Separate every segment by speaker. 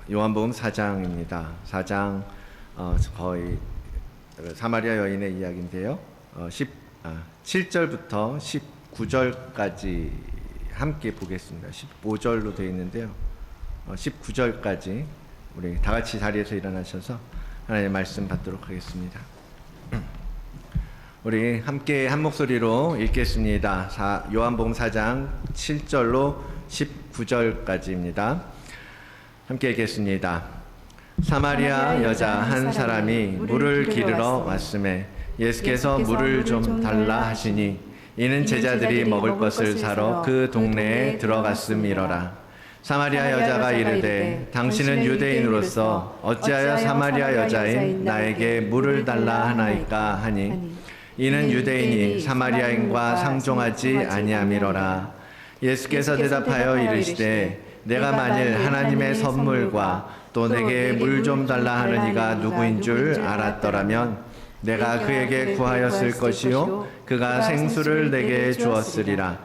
Speaker 1: 요한복음 4장입니다. 4장 거의 사마리아 여인의 이야기인데요. 7절부터 19절까지 함께 보겠습니다. 15절로 되어 있는데요. 19절까지 우리 다 같이 자리에서 일어나셔서 하나님의 말씀 받도록 하겠습니다. 우리 함께 한 목소리로 읽겠습니다. 요한복음 4장 7절로 19절까지입니다. 함께 읽겠습니다. 사마리아 여자 한 사람이 물을 기르러 왔음에 예수께서 물을 좀 달라 하시니 이는 제자들이 먹을 것을 사러 그 동네에 들어갔음이러라. 사마리아 여자가 이르되 당신은 유대인으로서 어찌하여 사마리아 여자인 나에게 물을 달라 하나이까 하니 이는 유대인이 사마리아인과 상종하지 아니함이로라. 예수께서 대답하여 이르시되 내가 만일 하나님의 선물과 또 내게 물 좀 달라 하는 이가 누구인 줄 알았더라면 내가 그에게 구하였을 것이요 그가 생수를 내게 주었으리라.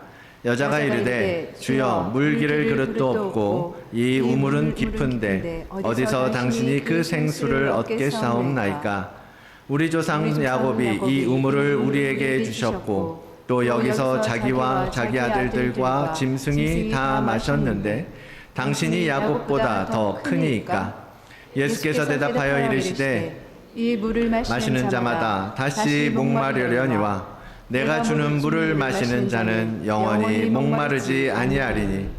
Speaker 1: 여자가 이르되 주여 물 기를 그릇도 없고 이 우물은 깊은데 어디서 당신이 그 생수를 얻겠사옵나이까. 우리 조상 야곱이 이 우물을 우리에게 주셨고 또 여기서 자기와 자기 아들들과 짐승이 다 마셨는데 당신이 야곱보다 더 크니이까. 예수께서 대답하여 이르시되
Speaker 2: 이 물을
Speaker 1: 마시는 자마다 다시 목마르려니와 내가 주는 물을 마시는 자는 영원히 목마르지 아니하리니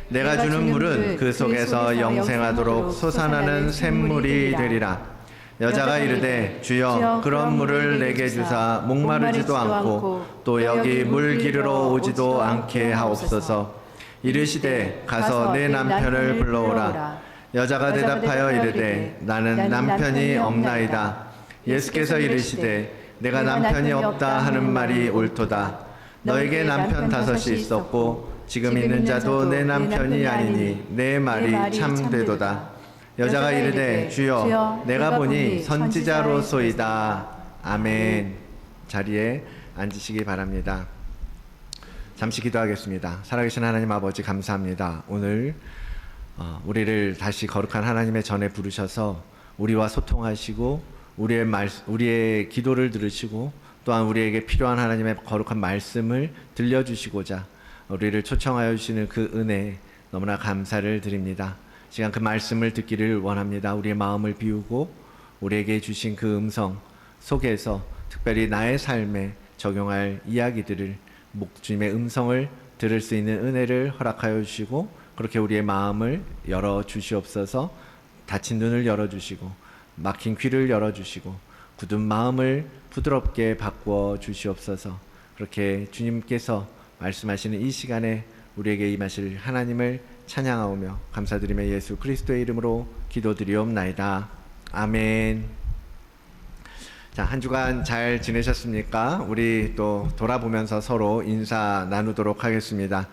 Speaker 1: 내가 주는 물은 그 속에서 영생하도록 솟아나는 샘물이 되리라. 여자가 이르되 주여 그런 물을 내게 주사 목마르지도 않고 또 여기 물 기르러 오지도 않게 하옵소서. 이르시되 가서 내 남편을 불러오라. 여자가 대답하여 이르되 나는 남편이 없나이다. 예수께서 이르시되 내가 남편이 없다 하는 말이 옳도다. 너에게 남편 5이 있었고 지금 있는 자도 내 남편이 아니니 내 말이 참되도다. 여자가 이르되 주여 내가 보니 선지자로소이다. 아멘. 자리에 앉으시기 바랍니다. 잠시 기도하겠습니다. 살아계신 하나님 아버지 감사합니다. 오늘 우리를 다시 거룩한 하나님의 전에 부르셔서 우리와 소통하시고 우리의 기도를 들으시고 또한 우리에게 필요한 하나님의 거룩한 말씀을 들려주시고자 우리를 초청하여 주시는 그 은혜에 너무나 감사를 드립니다. 시간 그 말씀을 듣기를 원합니다. 우리의 마음을 비우고 우리에게 주신 그 음성 속에서 특별히 나의 삶에 적용할 이야기들을 주님의 음성을 들을 수 있는 은혜를 허락하여 주시고 그렇게 우리의 마음을 열어주시옵소서. 닫힌 눈을 열어주시고 막힌 귀를 열어주시고 굳은 마음을 부드럽게 바꾸어 주시옵소서. 그렇게 주님께서 말씀하시는 이 시간에 우리에게 임하실 하나님을 찬양하오며 감사드리며 예수 그리스도의 이름으로 기도드리옵나이다. 아멘. 자, 한 주간 잘 지내셨습니까? 우리 또 돌아보면서 서로 인사 나누도록 하겠습니다.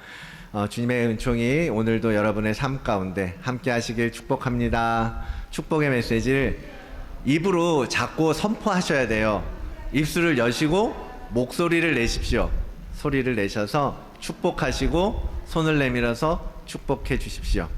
Speaker 1: 주님의 은총이 오늘도 여러분의 삶 가운데 함께 하시길 축복합니다. 축복의 메시지를 입으로 자꾸 선포하셔야 돼요. 입술을 여시고 목소리를 내십시오. 소리를 내셔서 축복하시고 손을 내밀어서 축복해 주십시오.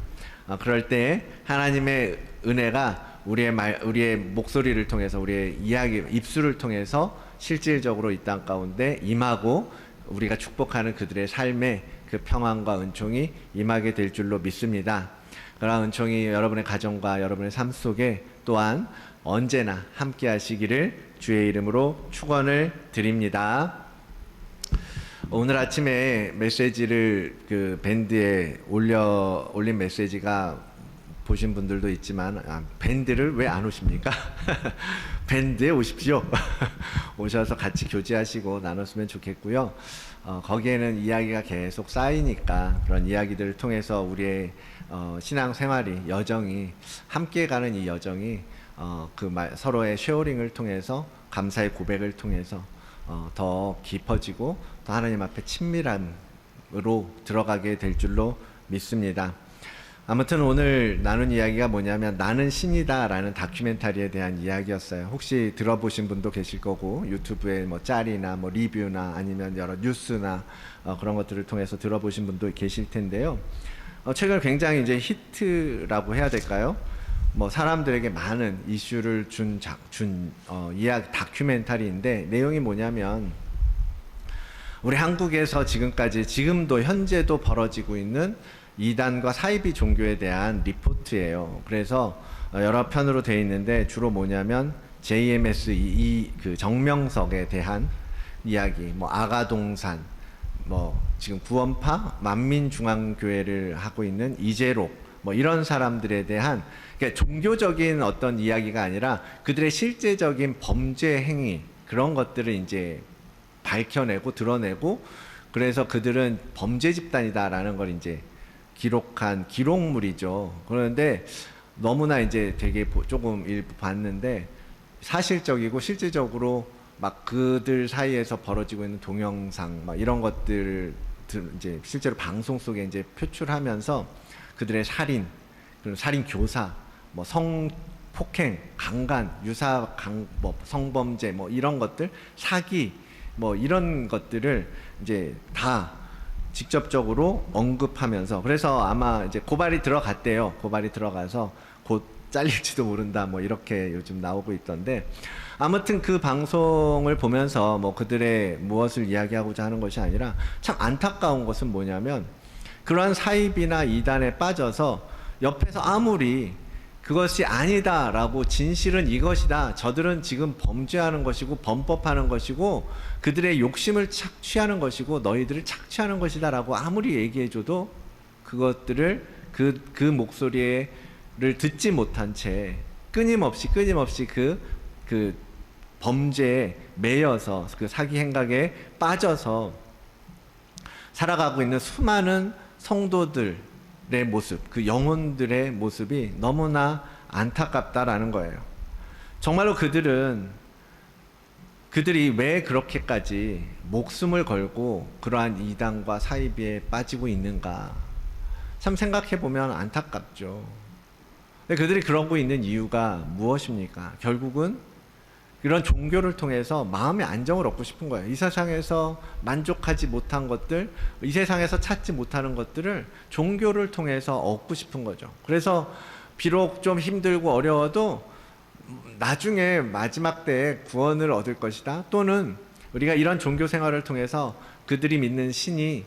Speaker 1: 그럴 때 하나님의 은혜가 우리의 목소리를 통해서 우리의 이야기, 입술을 통해서 실질적으로 이 땅 가운데 임하고 우리가 축복하는 그들의 삶에 그 평안과 은총이 임하게 될 줄로 믿습니다. 그러나 은총이 여러분의 가정과 여러분의 삶 속에 또한 언제나 함께 하시기를 주의 이름으로 축원을 드립니다. 오늘 아침에 메시지를 그 밴드에 올린 메시지가 보신 분들도 있지만 밴드를 왜 안 오십니까? 밴드에 오십시오. 오셔서 같이 교제하시고 나눴으면 좋겠고요. 거기에는 이야기가 계속 쌓이니까 그런 이야기들을 통해서 우리의 신앙생활이 여정이 함께 가는 이 여정이 서로의 쉐어링을 통해서 감사의 고백을 통해서 더 깊어지고 더 하나님 앞에 친밀함으로 들어가게 될 줄로 믿습니다. 아무튼 오늘 나눈 이야기가 뭐냐면 나는 신이다 라는 다큐멘터리에 대한 이야기였어요. 혹시 들어보신 분도 계실 거고 유튜브에 뭐 짤이나 뭐 리뷰나 아니면 여러 뉴스나 그런 것들을 통해서 들어보신 분도 계실 텐데요. 최근 굉장히 이제 히트라고 해야 될까요? 뭐 사람들에게 많은 이슈를 준 이야기 다큐멘터리인데, 내용이 뭐냐면 우리 한국에서 지금도 현재도 벌어지고 있는 이단과 사이비 종교에 대한 리포트예요. 그래서 여러 편으로 되어 있는데 주로 뭐냐면 JMS 그 정명석에 대한 이야기, 뭐 아가동산, 뭐 지금 구원파 만민중앙교회를 하고 있는 이재록, 뭐 이런 사람들에 대한, 그러니까 종교적인 어떤 이야기가 아니라 그들의 실제적인 범죄 행위, 그런 것들을 이제 밝혀내고 드러내고, 그래서 그들은 범죄 집단이다라는 걸 이제 기록한 기록물이죠. 그런데 너무나 이제 되게 조금 일부 봤는데 사실적이고 실질적으로 막 그들 사이에서 벌어지고 있는 동영상 막 이런 것들을 이제 실제로 방송 속에 이제 표출하면서 그들의 살인, 그리고 살인 교사, 뭐 성폭행, 강간, 뭐 성범죄, 뭐 이런 것들, 사기, 뭐 이런 것들을 이제 다 직접적으로 언급하면서, 그래서 아마 이제 고발이 들어갔대요. 고발이 들어가서 곧 잘릴지도 모른다, 뭐 이렇게 요즘 나오고 있던데, 아무튼 그 방송을 보면서 뭐 그들의 무엇을 이야기하고자 하는 것이 아니라 참 안타까운 것은 뭐냐면, 그러한 사입이나 이단에 빠져서 옆에서 아무리 그것이 아니다라고, 진실은 이것이다, 저들은 지금 범죄하는 것이고 범법하는 것이고 그들의 욕심을 착취하는 것이고 너희들을 착취하는 것이다 라고 아무리 얘기해줘도 그것들을 그 목소리를 듣지 못한 채 끊임없이 그 범죄에 매여서, 그 사기 행각에 빠져서 살아가고 있는 수많은 성도들의 모습, 그 영혼들의 모습이 너무나 안타깝다라는 거예요. 정말로 그들이 왜 그렇게까지 목숨을 걸고 그러한 이단과 사이비에 빠지고 있는가, 참 생각해보면 안타깝죠. 근데 그들이 그러고 있는 이유가 무엇입니까? 결국은 이런 종교를 통해서 마음의 안정을 얻고 싶은 거예요. 이 세상에서 만족하지 못한 것들, 이 세상에서 찾지 못하는 것들을 종교를 통해서 얻고 싶은 거죠. 그래서 비록 좀 힘들고 어려워도 나중에 마지막 때에 구원을 얻을 것이다, 또는 우리가 이런 종교 생활을 통해서 그들이 믿는 신이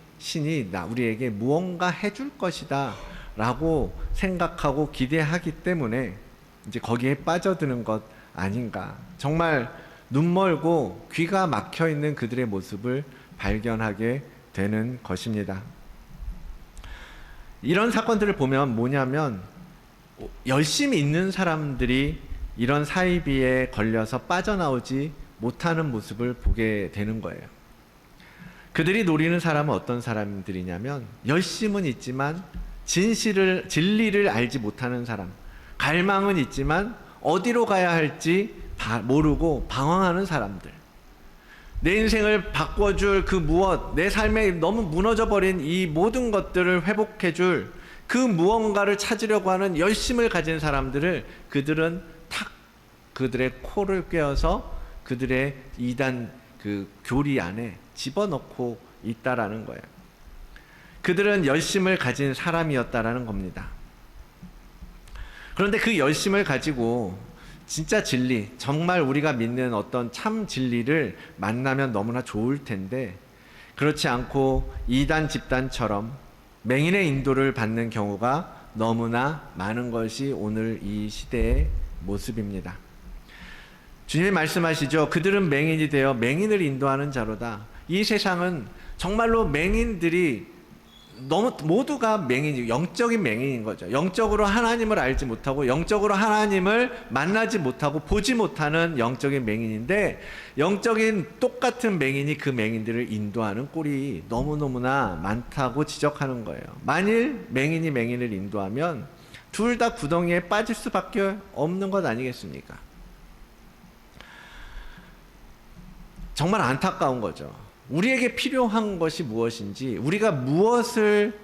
Speaker 1: 우리에게 무언가 해줄 것이다 라고 생각하고 기대하기 때문에 이제 거기에 빠져드는 것 아닌가. 정말 눈멀고 귀가 막혀 있는 그들의 모습을 발견하게 되는 것입니다. 이런 사건들을 보면 뭐냐면, 열심히 있는 사람들이 이런 사이비에 걸려서 빠져나오지 못하는 모습을 보게 되는 거예요. 그들이 노리는 사람은 어떤 사람들이냐면, 열심은 있지만 진리를 알지 못하는 사람, 갈망은 있지만 어디로 가야 할지 모르고 방황하는 사람들, 내 인생을 바꿔줄 그 무엇, 내 삶에 너무 무너져버린 이 모든 것들을 회복해줄 그 무언가를 찾으려고 하는 열심을 가진 사람들을 그들은 탁 그들의 코를 꿰어서 그들의 이단 그 교리 안에 집어넣고 있다라는 거예요. 그들은 열심을 가진 사람이었다라는 겁니다. 그런데 그 열심을 가지고 진짜 진리, 정말 우리가 믿는 어떤 참 진리를 만나면 너무나 좋을 텐데, 그렇지 않고 이단 집단처럼 맹인의 인도를 받는 경우가 너무나 많은 것이 오늘 이 시대의 모습입니다. 주님이 말씀하시죠. 그들은 맹인이 되어 맹인을 인도하는 자로다. 이 세상은 정말로 맹인들이 모두가 맹인이고 영적인 맹인인 거죠. 영적으로 하나님을 알지 못하고 영적으로 하나님을 만나지 못하고 보지 못하는 영적인 맹인인데, 영적인 똑같은 맹인이 그 맹인들을 인도하는 꼴이 너무너무나 많다고 지적하는 거예요. 만일 맹인이 맹인을 인도하면 둘 다 구덩이에 빠질 수밖에 없는 것 아니겠습니까? 정말 안타까운 거죠. 우리에게 필요한 것이 무엇인지, 우리가 무엇을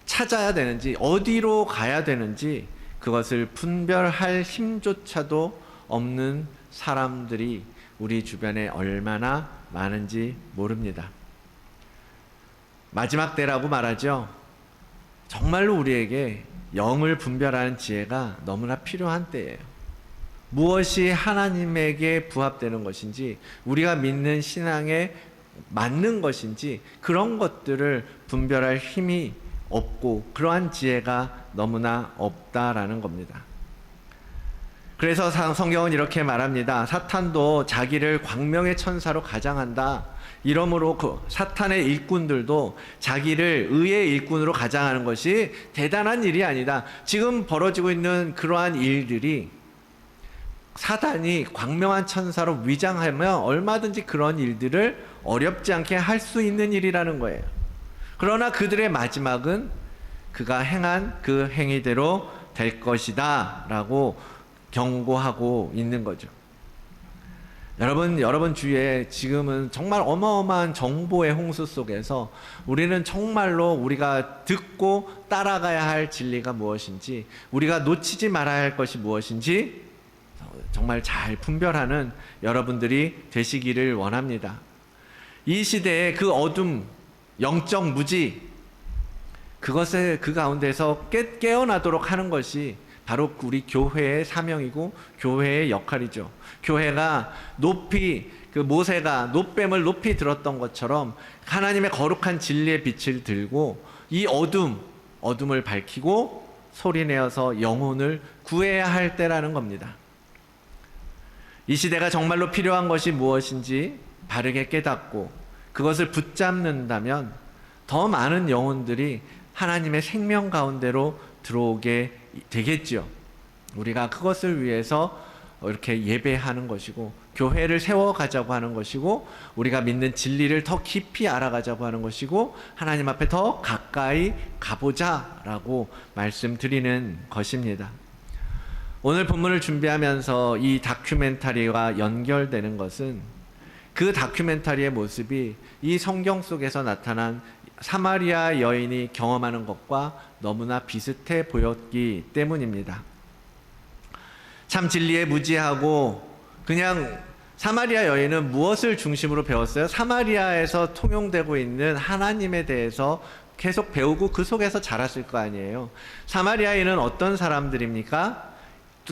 Speaker 1: 찾아야 되는지, 어디로 가야 되는지 그것을 분별할 힘조차도 없는 사람들이 우리 주변에 얼마나 많은지 모릅니다. 마지막 때라고 말하죠. 정말로 우리에게 영을 분별하는 지혜가 너무나 필요한 때예요. 무엇이 하나님에게 부합되는 것인지, 우리가 믿는 신앙에 맞는 것인지, 그런 것들을 분별할 힘이 없고 그러한 지혜가 너무나 없다라는 겁니다. 그래서 성경은 이렇게 말합니다. 사탄도 자기를 광명의 천사로 가장한다. 이러므로 그 사탄의 일꾼들도 자기를 의의 일꾼으로 가장하는 것이 대단한 일이 아니다. 지금 벌어지고 있는 그러한 일들이 사단이 광명한 천사로 위장하면 얼마든지 그런 일들을 어렵지 않게 할 수 있는 일이라는 거예요. 그러나 그들의 마지막은 그가 행한 그 행위대로 될 것이다 라고 경고하고 있는 거죠. 여러분 주위에 지금은 정말 어마어마한 정보의 홍수 속에서 우리는 정말로 우리가 듣고 따라가야 할 진리가 무엇인지, 우리가 놓치지 말아야 할 것이 무엇인지 정말 잘 분별하는 여러분들이 되시기를 원합니다. 이 시대의 그 어둠, 영적 무지, 그것을 그 가운데서 깨어나도록 하는 것이 바로 우리 교회의 사명이고 교회의 역할이죠. 교회가 높이, 그 모세가 놋뱀을 높이 들었던 것처럼 하나님의 거룩한 진리의 빛을 들고 이 어둠을 밝히고 소리내어서 영혼을 구해야 할 때라는 겁니다. 이 시대가 정말로 필요한 것이 무엇인지 바르게 깨닫고 그것을 붙잡는다면 더 많은 영혼들이 하나님의 생명 가운데로 들어오게 되겠지요. 우리가 그것을 위해서 이렇게 예배하는 것이고, 교회를 세워가자고 하는 것이고, 우리가 믿는 진리를 더 깊이 알아가자고 하는 것이고, 하나님 앞에 더 가까이 가보자라고 말씀드리는 것입니다. 오늘 본문을 준비하면서 이 다큐멘터리와 연결되는 것은 그 다큐멘터리의 모습이 이 성경 속에서 나타난 사마리아 여인이 경험하는 것과 너무나 비슷해 보였기 때문입니다. 참 진리에 무지하고 그냥 사마리아 여인은 무엇을 중심으로 배웠어요? 사마리아에서 통용되고 있는 하나님에 대해서 계속 배우고 그 속에서 자랐을 거 아니에요. 사마리아인은 어떤 사람들입니까?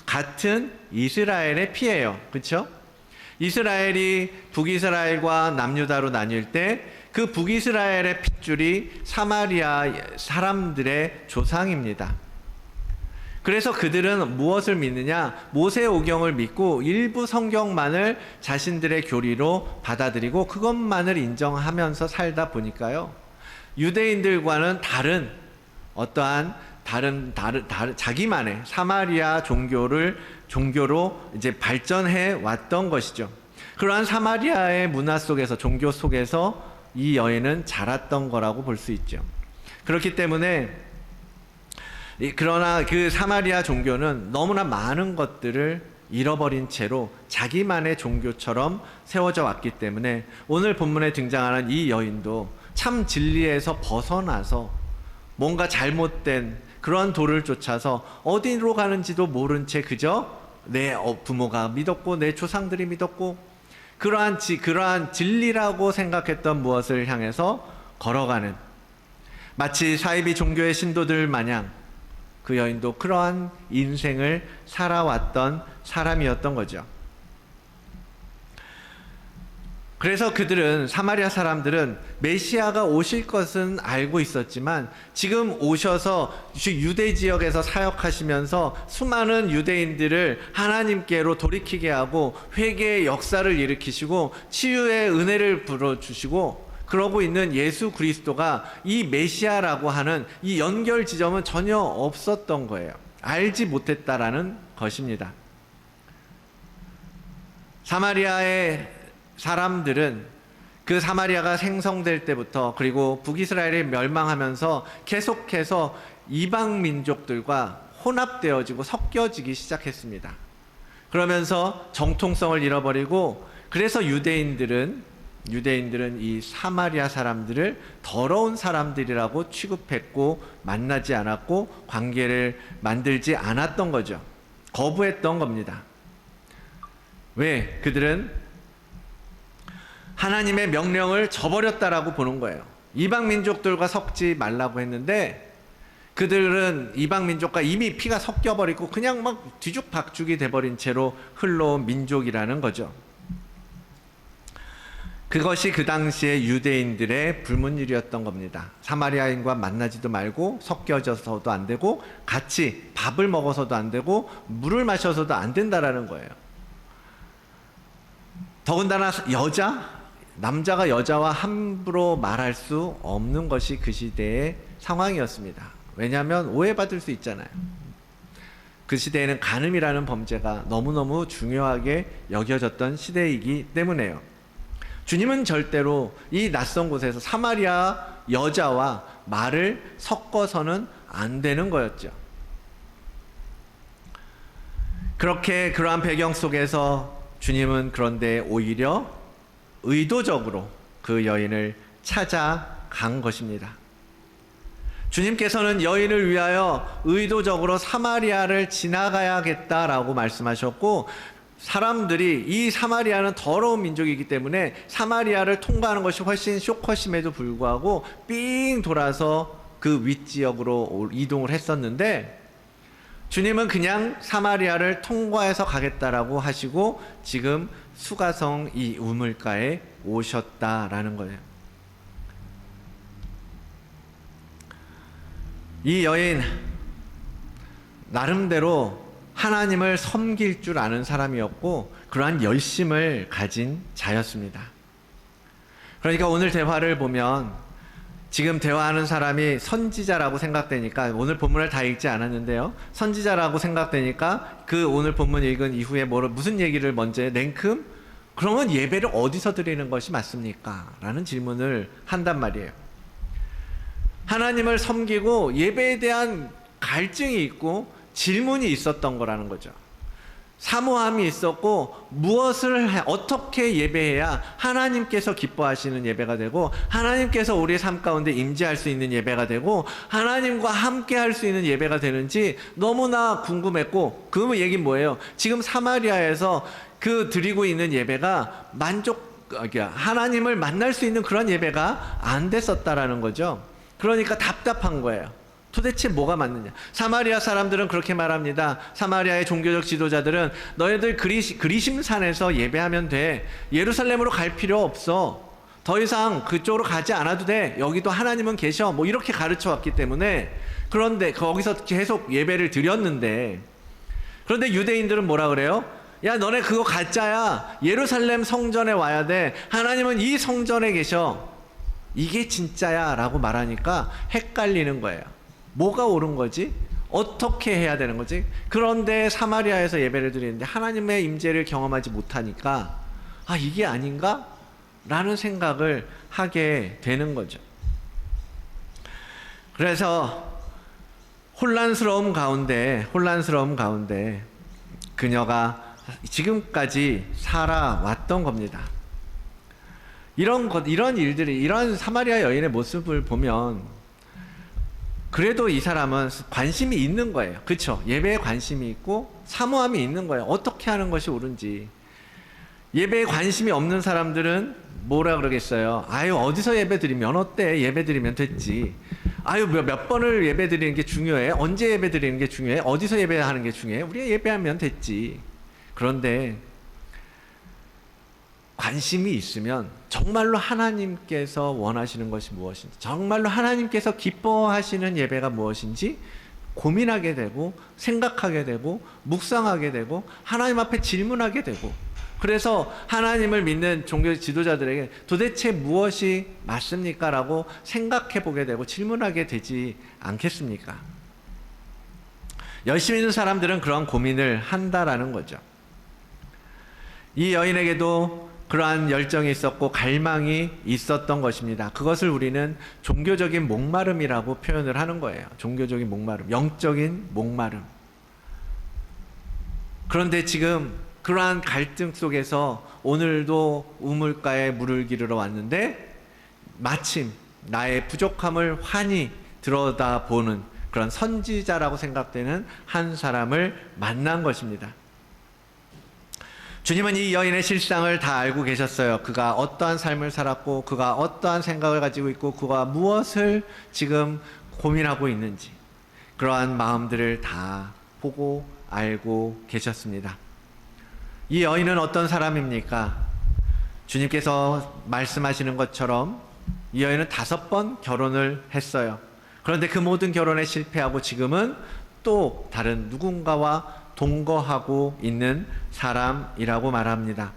Speaker 1: 같은 이스라엘의 피예요. 그렇죠? 이스라엘이 북이스라엘과 남유다로 나뉠 때 그 북이스라엘의 핏줄이 사마리아 사람들의 조상입니다. 그래서 그들은 무엇을 믿느냐? 모세오경을 믿고 일부 성경만을 자신들의 교리로 받아들이고 그것만을 인정하면서 살다 보니까요, 유대인들과는 다른 어떠한 다른 자기만의 사마리아 종교로 이제 발전해 왔던 것이죠. 그러한 사마리아의 문화 속에서, 종교 속에서 이 여인은 자랐던 거라고 볼 수 있죠. 그렇기 때문에, 그러나 그 사마리아 종교는 너무나 많은 것들을 잃어버린 채로 자기만의 종교처럼 세워져 왔기 때문에 오늘 본문에 등장하는 이 여인도 참 진리에서 벗어나서 뭔가 잘못된 그런 도를 쫓아서 어디로 가는지도 모른 채 그저 내 부모가 믿었고 내 조상들이 믿었고 그러한 진리라고 생각했던 무엇을 향해서 걸어가는, 마치 사이비 종교의 신도들 마냥 그 여인도 그러한 인생을 살아왔던 사람이었던 거죠. 그래서 사마리아 사람들은 메시아가 오실 것은 알고 있었지만 지금 오셔서 유대 지역에서 사역하시면서 수많은 유대인들을 하나님께로 돌이키게 하고 회개의 역사를 일으키시고 치유의 은혜를 불어주시고 그러고 있는 예수 그리스도가 이 메시아라고 하는 이 연결 지점은 전혀 없었던 거예요. 알지 못했다라는 것입니다. 사마리아의 사람들은 그 사마리아가 생성될 때부터, 그리고 북이스라엘이 멸망하면서 계속해서 이방 민족들과 혼합되어지고 섞여지기 시작했습니다. 그러면서 정통성을 잃어버리고, 그래서 유대인들은 이 사마리아 사람들을 더러운 사람들이라고 취급했고 만나지 않았고 관계를 만들지 않았던 거죠. 거부했던 겁니다. 왜? 그들은 하나님의 명령을 저버렸다라고 보는 거예요. 이방 민족들과 섞지 말라고 했는데 그들은 이방 민족과 이미 피가 섞여버리고 그냥 막 뒤죽박죽이 돼버린 채로 흘러온 민족이라는 거죠. 그것이 그 당시에 유대인들의 불문율이었던 겁니다. 사마리아인과 만나지도 말고 섞여져서도 안 되고 같이 밥을 먹어서도 안 되고 물을 마셔서도 안 된다라는 거예요. 더군다나 남자가 여자와 함부로 말할 수 없는 것이 그 시대의 상황이었습니다. 왜냐하면 오해받을 수 있잖아요. 그 시대에는 간음이라는 범죄가 너무너무 중요하게 여겨졌던 시대이기 때문에요. 주님은 절대로 이 낯선 곳에서 사마리아 여자와 말을 섞어서는 안 되는 거였죠. 그러한 배경 속에서 주님은 그런데 오히려 의도적으로 그 여인을 찾아간 것입니다. 주님께서는 여인을 위하여 의도적으로 사마리아를 지나가야겠다라고 말씀하셨고, 사람들이 이 사마리아는 더러운 민족이기 때문에 사마리아를 통과하는 것이 훨씬 쇼커심에도 불구하고 삥 돌아서 그 윗지역으로 이동을 했었는데, 주님은 그냥 사마리아를 통과해서 가겠다라고 하시고 지금 수가성 이 우물가에 오셨다라는 거예요. 이 여인 나름대로 하나님을 섬길 줄 아는 사람이었고 그러한 열심을 가진 자였습니다. 그러니까 오늘 대화를 보면 지금 대화하는 사람이 선지자라고 생각되니까, 오늘 본문을 다 읽지 않았는데요, 선지자라고 생각되니까 그 오늘 본문 읽은 이후에 무슨 얘기를 먼저 해? 냉큼? 그러면 예배를 어디서 드리는 것이 맞습니까? 라는 질문을 한단 말이에요. 하나님을 섬기고 예배에 대한 갈증이 있고 질문이 있었던 거라는 거죠. 사모함이 있었고 어떻게 예배해야 하나님께서 기뻐하시는 예배가 되고 하나님께서 우리의 삶 가운데 임재할 수 있는 예배가 되고 하나님과 함께 할 수 있는 예배가 되는지 너무나 궁금했고, 그 얘기는 뭐예요? 지금 사마리아에서 그 드리고 있는 예배가 하나님을 만날 수 있는 그런 예배가 안 됐었다라는 거죠. 그러니까 답답한 거예요. 도대체 뭐가 맞느냐? 사마리아 사람들은 그렇게 말합니다. 사마리아의 종교적 지도자들은 너희들 그리심산에서 예배하면 돼. 예루살렘으로 갈 필요 없어. 더 이상 그쪽으로 가지 않아도 돼. 여기도 하나님은 계셔. 이렇게 가르쳐 왔기 때문에. 그런데 거기서 계속 예배를 드렸는데, 그런데 유대인들은 뭐라 그래요? 야, 너네 그거 가짜야. 예루살렘 성전에 와야 돼. 하나님은 이 성전에 계셔. 이게 진짜야 라고 말하니까 헷갈리는 거예요. 뭐가 옳은 거지? 어떻게 해야 되는 거지? 그런데 사마리아에서 예배를 드리는데 하나님의 임재를 경험하지 못하니까 이게 아닌가? 라는 생각을 하게 되는 거죠. 그래서 혼란스러움 가운데 그녀가 지금까지 살아왔던 겁니다. 이런 일들이, 이런 사마리아 여인의 모습을 보면 그래도 이 사람은 관심이 있는 거예요. 그렇죠? 예배에 관심이 있고 사모함이 있는 거예요. 어떻게 하는 것이 옳은지. 예배에 관심이 없는 사람들은 뭐라 그러겠어요? 어디서 예배 드리면 어때? 예배 드리면 됐지. 몇 번을 예배 드리는 게 중요해? 언제 예배 드리는 게 중요해? 어디서 예배하는 게 중요해? 우리가 예배하면 됐지. 그런데 관심이 있으면 정말로 하나님께서 원하시는 것이 무엇인지, 정말로 하나님께서 기뻐하시는 예배가 무엇인지 고민하게 되고 생각하게 되고 묵상하게 되고 하나님 앞에 질문하게 되고, 그래서 하나님을 믿는 종교 지도자들에게 도대체 무엇이 맞습니까? 라고 생각해 보게 되고 질문하게 되지 않겠습니까? 열심히 있는 사람들은 그런 고민을 한다라는 거죠. 이 여인에게도 그러한 열정이 있었고 갈망이 있었던 것입니다. 그것을 우리는 종교적인 목마름이라고 표현을 하는 거예요. 종교적인 목마름, 영적인 목마름. 그런데 지금 그러한 갈등 속에서 오늘도 우물가에 물을 기르러 왔는데 마침 나의 부족함을 환히 들여다보는 그런 선지자라고 생각되는 한 사람을 만난 것입니다. 주님은 이 여인의 실상을 다 알고 계셨어요. 그가 어떠한 삶을 살았고 그가 어떠한 생각을 가지고 있고 그가 무엇을 지금 고민하고 있는지. 그러한 마음들을 다 보고 알고 계셨습니다. 이 여인은 어떤 사람입니까? 주님께서 말씀하시는 것처럼 이 여인은 5번 결혼을 했어요. 그런데 그 모든 결혼에 실패하고 지금은 또 다른 누군가와 동거하고 있는 사람이라고 말합니다.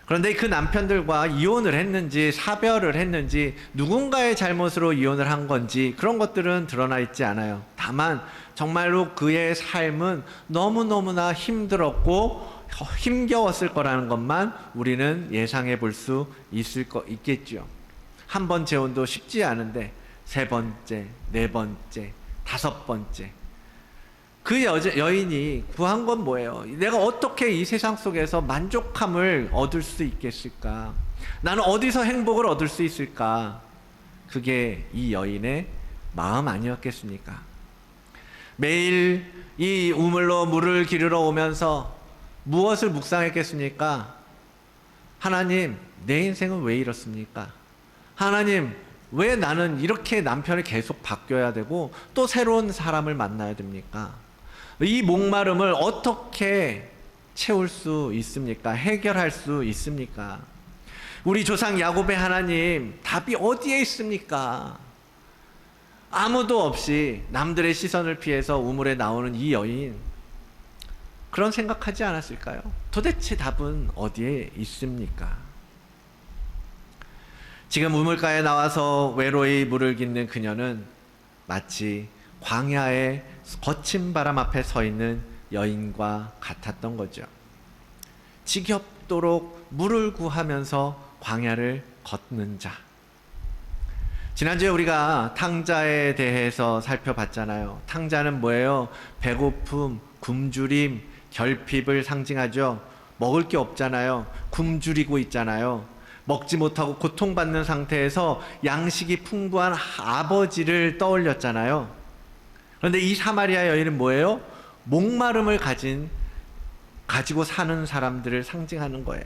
Speaker 1: 그런데 그 남편들과 이혼을 했는지 사별을 했는지 누군가의 잘못으로 이혼을 한 건지 그런 것들은 드러나 있지 않아요. 다만 정말로 그의 삶은 너무너무나 힘들었고 힘겨웠을 거라는 것만 우리는 예상해 볼 수 있겠죠. 한 번 재혼도 쉽지 않은데 3번째, 4번째, 5번째. 그 여인이 구한 건 뭐예요? 내가 어떻게 이 세상 속에서 만족함을 얻을 수 있겠을까? 나는 어디서 행복을 얻을 수 있을까? 그게 이 여인의 마음 아니었겠습니까? 매일 이 우물로 물을 기르러 오면서 무엇을 묵상했겠습니까? 하나님, 내 인생은 왜 이렇습니까? 하나님, 왜 나는 이렇게 남편을 계속 바뀌어야 되고 또 새로운 사람을 만나야 됩니까? 이 목마름을 어떻게 채울 수 있습니까? 해결할 수 있습니까? 우리 조상 야곱의 하나님, 답이 어디에 있습니까? 아무도 없이 남들의 시선을 피해서 우물에 나오는 이 여인, 그런 생각하지 않았을까요? 도대체 답은 어디에 있습니까? 지금 우물가에 나와서 외로이 물을 깃는 그녀는 마치 광야의 거친 바람 앞에 서 있는 여인과 같았던 거죠. 지겹도록 물을 구하면서 광야를 걷는 자. 지난주에 우리가 탕자에 대해서 살펴봤잖아요. 탕자는 뭐예요? 배고픔, 굶주림, 결핍을 상징하죠. 먹을 게 없잖아요. 굶주리고 있잖아요. 먹지 못하고 고통받는 상태에서 양식이 풍부한 아버지를 떠올렸잖아요. 그런데 이 사마리아 여인은 뭐예요? 목마름을 가지고 사는 사람들을 상징하는 거예요.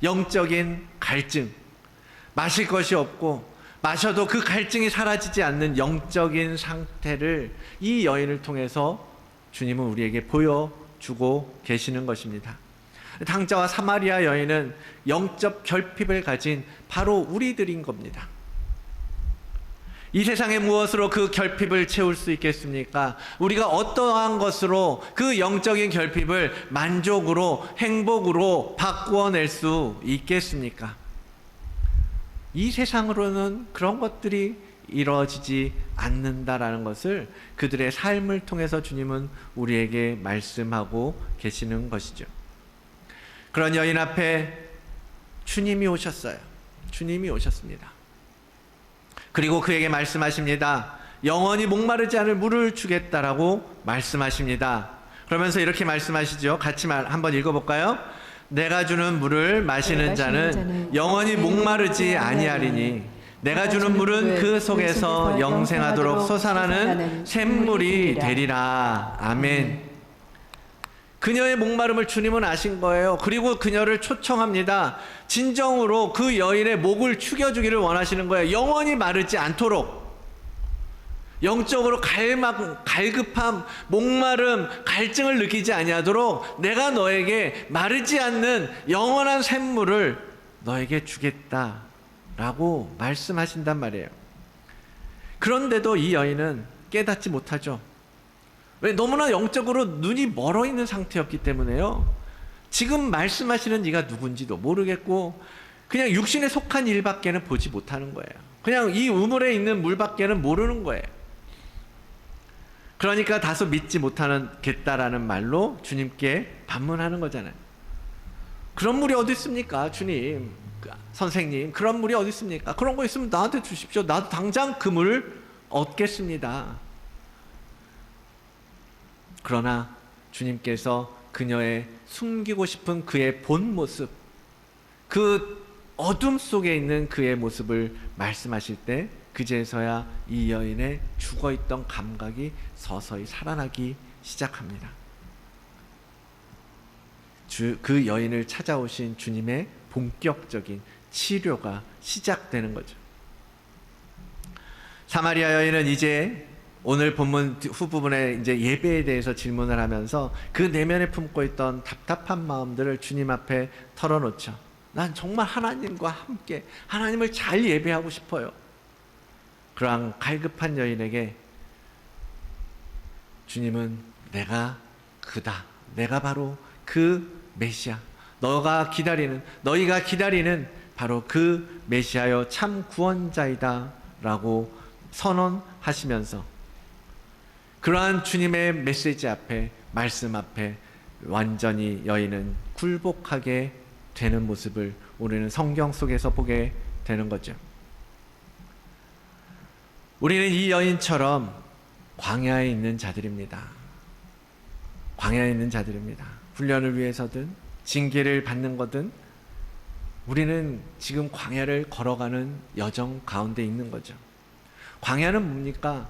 Speaker 1: 영적인 갈증, 마실 것이 없고 마셔도 그 갈증이 사라지지 않는 영적인 상태를 이 여인을 통해서 주님은 우리에게 보여주고 계시는 것입니다. 탕자와 사마리아 여인은 영적 결핍을 가진 바로 우리들인 겁니다. 이 세상에 무엇으로 그 결핍을 채울 수 있겠습니까? 우리가 어떠한 것으로 그 영적인 결핍을 만족으로, 행복으로 바꾸어낼 수 있겠습니까? 이 세상으로는 그런 것들이 이루어지지 않는다라는 것을 그들의 삶을 통해서 주님은 우리에게 말씀하고 계시는 것이죠. 그런 여인 앞에 주님이 오셨어요. 주님이 오셨습니다. 그리고 그에게 말씀하십니다. 영원히 목마르지 않을 물을 주겠다라고 말씀하십니다. 그러면서 이렇게 말씀하시죠. 같이 한번 읽어볼까요? 내가 주는 물을 마시는 자는 영원히 목마르지 아니하리니 내가 주는 물은 그 속에서 영생하도록 솟아나는 샘물이 되리라. 아멘. 그녀의 목마름을 주님은 아신 거예요. 그리고 그녀를 초청합니다. 진정으로 그 여인의 목을 축여주기를 원하시는 거예요. 영원히 마르지 않도록. 영적으로 갈급함, 목마름, 갈증을 느끼지 아니하도록 내가 너에게 마르지 않는 영원한 샘물을 너에게 주겠다라고 말씀하신단 말이에요. 그런데도 이 여인은 깨닫지 못하죠. 왜? 너무나 영적으로 눈이 멀어 있는 상태였기 때문에요. 지금 말씀하시는 네가 누군지도 모르겠고 그냥 육신에 속한 일밖에는 보지 못하는 거예요. 그냥 이 우물에 있는 물밖에는 모르는 거예요. 그러니까 다소 믿지 못하겠다라는 말로 주님께 반문하는 거잖아요. 그런 물이 어디 있습니까? 주님, 선생님, 그런 물이 어디 있습니까? 그런 거 있으면 나한테 주십시오. 나도 당장 그 물을 얻겠습니다. 그러나 주님께서 그녀의 숨기고 싶은 그의 본 모습, 그 어둠 속에 있는 그의 모습을 말씀하실 때 그제서야 이 여인의 죽어있던 감각이 서서히 살아나기 시작합니다. 그 여인을 찾아오신 주님의 본격적인 치료가 시작되는 거죠. 사마리아 여인은 이제 오늘 본문 후부분에 이제 예배에 대해서 질문을 하면서 그 내면에 품고 있던 답답한 마음들을 주님 앞에 털어놓죠. 난 정말 하나님과 함께 하나님을 잘 예배하고 싶어요. 그러한 갈급한 여인에게 주님은 내가 그다. 내가 바로 그 메시아. 너희가 기다리는 바로 그 메시아여 참 구원자이다 라고 선언하시면서 그러한 주님의 메시지 앞에, 말씀 앞에 완전히 여인은 굴복하게 되는 모습을 우리는 성경 속에서 보게 되는 거죠. 우리는 이 여인처럼 광야에 있는 자들입니다. 광야에 있는 자들입니다. 훈련을 위해서든 징계를 받는 거든 우리는 지금 광야를 걸어가는 여정 가운데 있는 거죠. 광야는 뭡니까?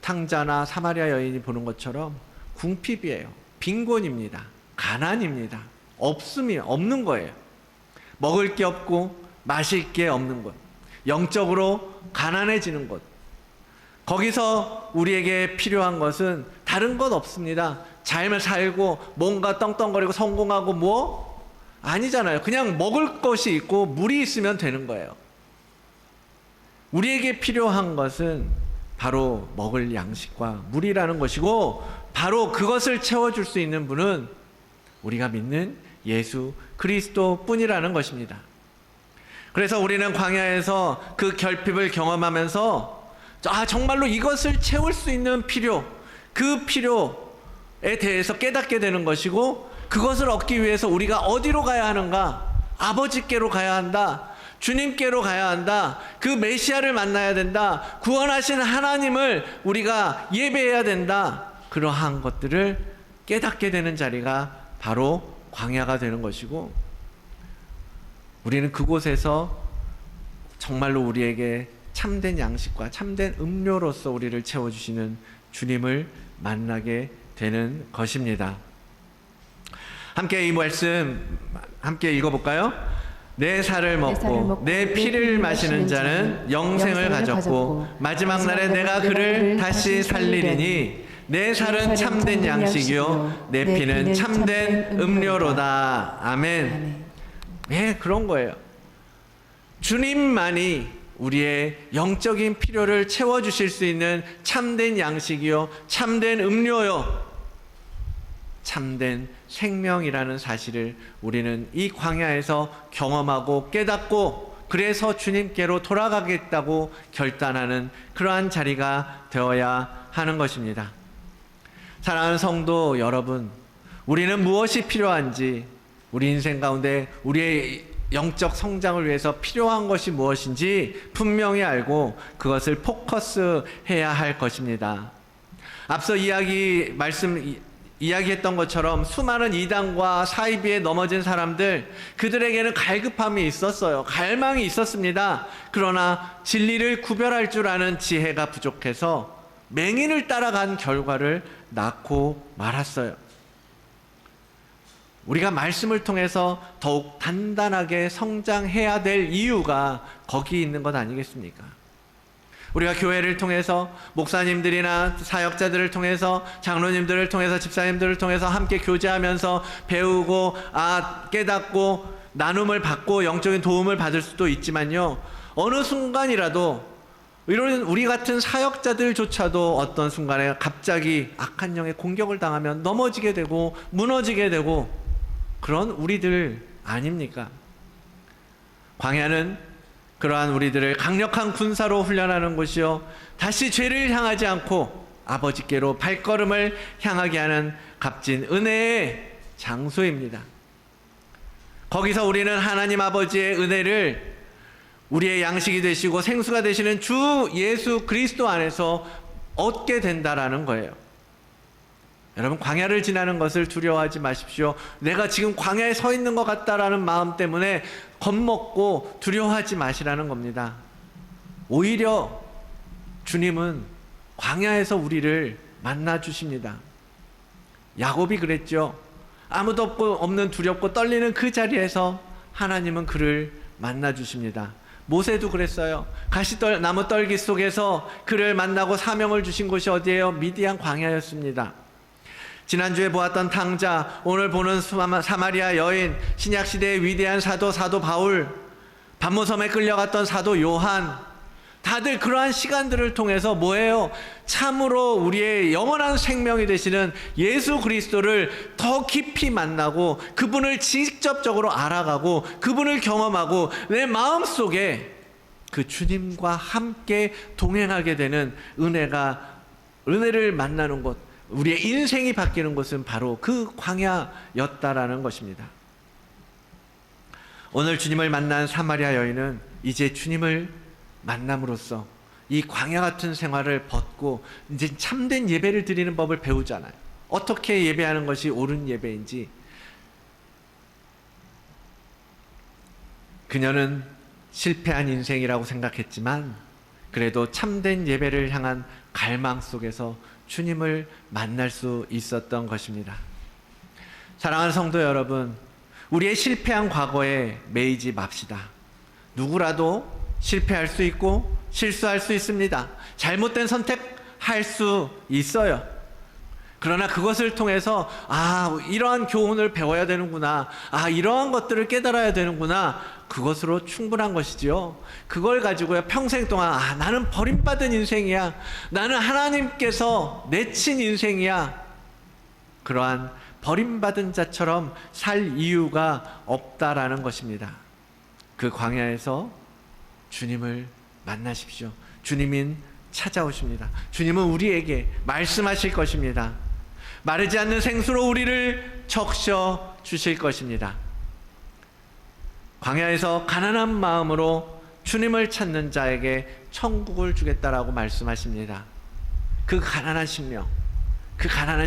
Speaker 1: 탕자나 사마리아 여인이 보는 것처럼 궁핍이에요. 빈곤입니다. 가난입니다. 없는 거예요. 먹을 게 없고 마실 게 없는 것. 영적으로 가난해지는 것. 거기서 우리에게 필요한 것은 다른 것 없습니다. 잘 살고 뭔가 떵떵거리고 성공하고 뭐? 아니잖아요. 그냥 먹을 것이 있고 물이 있으면 되는 거예요. 우리에게 필요한 것은 바로 먹을 양식과 물이라는 것이고 바로 그것을 채워줄 수 있는 분은 우리가 믿는 예수 그리스도 뿐이라는 것입니다. 그래서 우리는 광야에서 그 결핍을 경험하면서 정말로 이것을 채울 수 있는 그 필요에 대해서 깨닫게 되는 것이고 그것을 얻기 위해서 우리가 어디로 가야 하는가? 아버지께로 가야 한다. 주님께로 가야 한다. 그 메시아를 만나야 된다. 구원하신 하나님을 우리가 예배해야 된다. 그러한 것들을 깨닫게 되는 자리가 바로 광야가 되는 것이고 우리는 그곳에서 정말로 우리에게 참된 양식과 참된 음료로서 우리를 채워주시는 주님을 만나게 되는 것입니다. 함께 이 말씀 함께 읽어볼까요? 내 살을 먹고 내 피를 마시는 자는 영생을 가졌고 마지막 날에 내가 그를 다시 살리리니 내 살은 참된 양식이요 내 피는 참된 음료로다. 아멘. 네, 그런 거예요. 주님만이 우리의 영적인 필요를 채워주실 수 있는 참된 양식이요 참된 음료요 참된 생명이라는 사실을 우리는 이 광야에서 경험하고 깨닫고 그래서 주님께로 돌아가겠다고 결단하는 그러한 자리가 되어야 하는 것입니다. 사랑하는 성도 여러분, 우리는 무엇이 필요한지, 우리 인생 가운데 우리의 영적 성장을 위해서 필요한 것이 무엇인지 분명히 알고 그것을 포커스해야 할 것입니다. 앞서 이야기했던 것처럼 수많은 이단과 사이비에 넘어진 사람들, 그들에게는 갈급함이 있었어요. 갈망이 있었습니다. 그러나 진리를 구별할 줄 아는 지혜가 부족해서 맹인을 따라간 결과를 낳고 말았어요. 우리가 말씀을 통해서 더욱 단단하게 성장해야 될 이유가 거기 있는 것 아니겠습니까? 우리가 교회를 통해서 목사님들이나 사역자들을 통해서 장로님들을 통해서 집사님들을 통해서 함께 교제하면서 배우고 깨닫고 나눔을 받고 영적인 도움을 받을 수도 있지만요, 어느 순간이라도 이런 우리 같은 사역자들조차도 어떤 순간에 갑자기 악한 영의 공격을 당하면 넘어지게 되고 무너지게 되고 그런 우리들 아닙니까? 광야는 그러한 우리들을 강력한 군사로 훈련하는 곳이요 다시 죄를 향하지 않고 아버지께로 발걸음을 향하게 하는 값진 은혜의 장소입니다. 거기서 우리는 하나님 아버지의 은혜를 우리의 양식이 되시고 생수가 되시는 주 예수 그리스도 안에서 얻게 된다라는 거예요. 여러분, 광야를 지나는 것을 두려워하지 마십시오. 내가 지금 광야에 서 있는 것 같다라는 마음 때문에 겁먹고 두려워하지 마시라는 겁니다. 오히려 주님은 광야에서 우리를 만나 주십니다. 야곱이 그랬죠. 아무도 없는 두렵고 떨리는 그 자리에서 하나님은 그를 만나 주십니다. 모세도 그랬어요. 나무 떨기 속에서 그를 만나고 사명을 주신 곳이 어디예요? 미디안 광야였습니다. 지난주에 보았던 탕자, 오늘 보는 사마리아 여인, 신약시대의 위대한 사도 바울, 반모섬에 끌려갔던 사도 요한, 다들 그러한 시간들을 통해서 뭐예요? 참으로 우리의 영원한 생명이 되시는 예수 그리스도를 더 깊이 만나고 그분을 직접적으로 알아가고 그분을 경험하고 내 마음속에 그 주님과 함께 동행하게 되는 은혜를 만나는 곳, 우리의 인생이 바뀌는 곳은 바로 그 광야였다라는 것입니다. 오늘 주님을 만난 사마리아 여인은 이제 주님을 만남으로써 이 광야 같은 생활을 벗고 이제 참된 예배를 드리는 법을 배우잖아요. 어떻게 예배하는 것이 옳은 예배인지. 그녀는 실패한 인생이라고 생각했지만 그래도 참된 예배를 향한 갈망 속에서 주님을 만날 수 있었던 것입니다. 사랑하는 성도 여러분, 우리의 실패한 과거에 매이지 맙시다. 누구라도 실패할 수 있고 실수할 수 있습니다. 잘못된 선택할 수 있어요. 그러나 그것을 통해서 이러한 교훈을 배워야 되는구나, 이러한 것들을 깨달아야 되는구나, 그것으로 충분한 것이지요. 그걸 가지고요 평생 동안 나는 버림받은 인생이야, 나는 하나님께서 내친 인생이야, 그러한 버림받은 자처럼 살 이유가 없다라는 것입니다. 그 광야에서 주님을 만나십시오. 주님은 찾아오십니다. 주님은 우리에게 말씀하실 것입니다. 마르지 않는 생수로 우리를 적셔 주실 것입니다. 광야에서 가난한 마음으로 주님을 찾는 자에게 천국을 주겠다라고 말씀하십니다. 그 가난한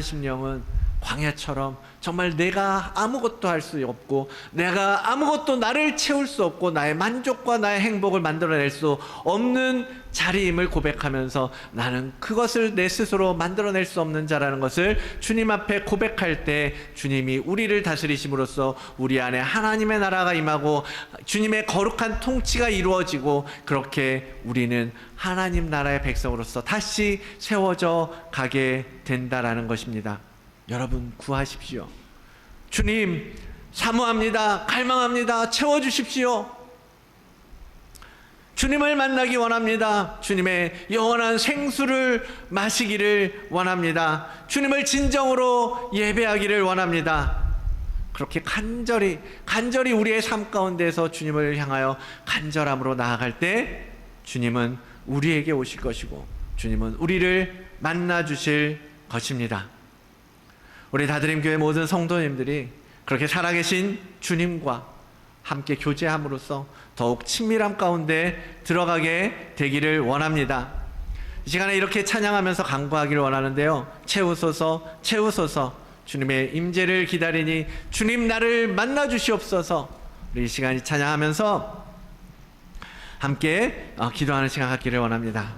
Speaker 1: 심령은 광야처럼 정말 내가 아무것도 할 수 없고 내가 아무것도 나를 채울 수 없고 나의 만족과 나의 행복을 만들어낼 수 없는 자리임을 고백하면서 나는 그것을 내 스스로 만들어낼 수 없는 자라는 것을 주님 앞에 고백할 때 주님이 우리를 다스리심으로써 우리 안에 하나님의 나라가 임하고 주님의 거룩한 통치가 이루어지고 그렇게 우리는 하나님 나라의 백성으로서 다시 세워져 가게 된다라는 것입니다. 여러분 구하십시오. 주님 사모합니다. 갈망합니다. 채워주십시오. 주님을 만나기 원합니다. 주님의 영원한 생수를 마시기를 원합니다. 주님을 진정으로 예배하기를 원합니다. 그렇게 간절히 우리의 삶 가운데서 주님을 향하여 간절함으로 나아갈 때 주님은 우리에게 오실 것이고 주님은 우리를 만나 주실 것입니다. 우리 다드림교회 모든 성도님들이 그렇게 살아계신 주님과 함께 교제함으로써 더욱 친밀함 가운데 들어가게 되기를 원합니다. 이 시간에 이렇게 찬양하면서 간구하기를 원하는데요. 채우소서 주님의 임재를 기다리니 주님 나를 만나 주시옵소서. 우리 이 시간에 찬양하면서 함께 기도하는 시간 갖기를 원합니다.